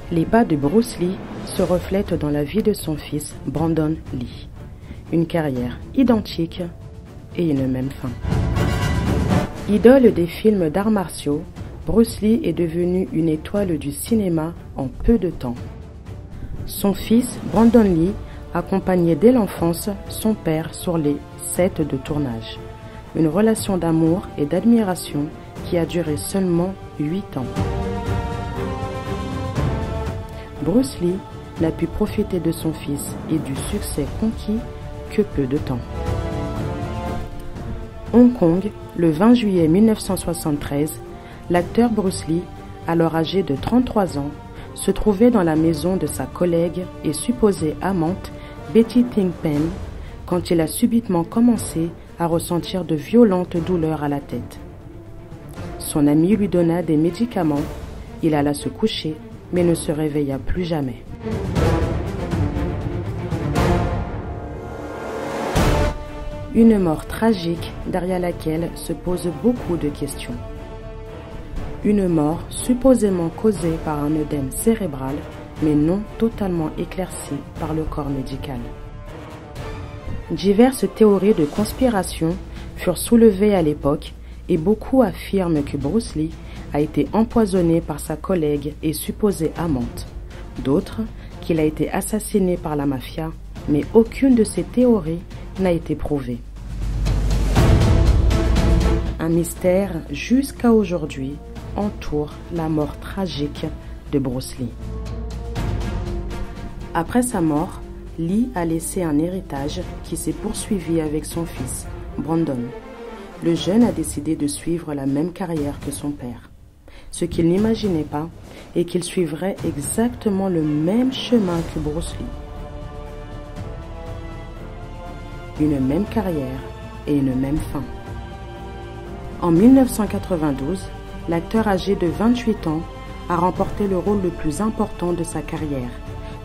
Les pas de Bruce Lee se reflètent dans la vie de son fils Brandon Lee. Une carrière identique et une même fin. Idole des films d'arts martiaux, Bruce Lee est devenu une étoile du cinéma en peu de temps. Son fils Brandon Lee accompagnait dès l'enfance son père sur les sets de tournage. Une relation d'amour et d'admiration qui a duré seulement 8 ans. Bruce Lee n'a pu profiter de son fils et du succès conquis que peu de temps. Hong Kong, le 20 juillet 1973, l'acteur Bruce Lee, alors âgé de 33 ans, se trouvait dans la maison de sa collègue et supposée amante Betty Ting Pen quand il a subitement commencé à ressentir de violentes douleurs à la tête. Son ami lui donna des médicaments, il alla se coucher mais ne se réveilla plus jamais. Une mort tragique derrière laquelle se posent beaucoup de questions. Une mort supposément causée par un œdème cérébral, mais non totalement éclaircie par le corps médical. Diverses théories de conspiration furent soulevées à l'époque et beaucoup affirment que Bruce Lee a été empoisonné par sa collègue et supposée amante. D'autres qu'il a été assassiné par la mafia, mais aucune de ces théories n'a été prouvée. Un mystère jusqu'à aujourd'hui entoure la mort tragique de Bruce Lee. Après sa mort, Lee a laissé un héritage qui s'est poursuivi avec son fils, Brandon. Le jeune a décidé de suivre la même carrière que son père. Ce qu'il n'imaginait pas est qu'il suivrait exactement le même chemin que Bruce Lee. Une même carrière et une même fin. En 1992, l'acteur âgé de 28 ans a remporté le rôle le plus important de sa carrière,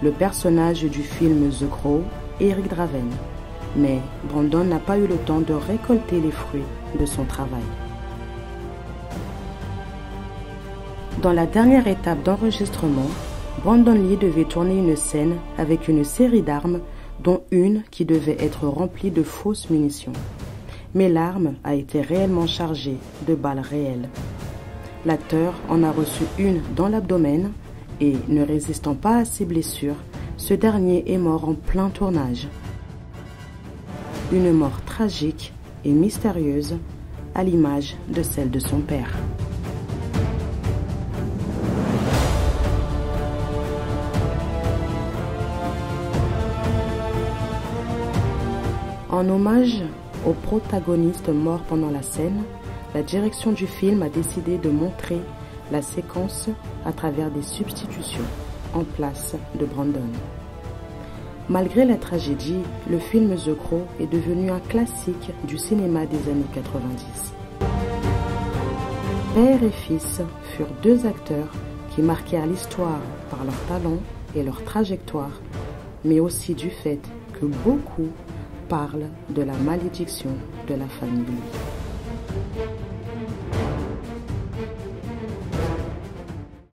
le personnage du film The Crow, Eric Draven. Mais Brandon n'a pas eu le temps de récolter les fruits de son travail. Dans la dernière étape d'enregistrement, Brandon Lee devait tourner une scène avec une série d'armes, dont une qui devait être remplie de fausses munitions. Mais l'arme a été réellement chargée de balles réelles. L'acteur en a reçu une dans l'abdomen et, ne résistant pas à ses blessures, ce dernier est mort en plein tournage. Une mort tragique et mystérieuse, à l'image de celle de son père. En hommage au protagoniste mort pendant la scène, la direction du film a décidé de montrer la séquence à travers des substitutions en place de Brandon. Malgré la tragédie, le film The Crow est devenu un classique du cinéma des années 90. Père et fils furent deux acteurs qui marquèrent l'histoire par leur talent et leur trajectoire, mais aussi du fait que beaucoup parlent de la malédiction de la famille Lee.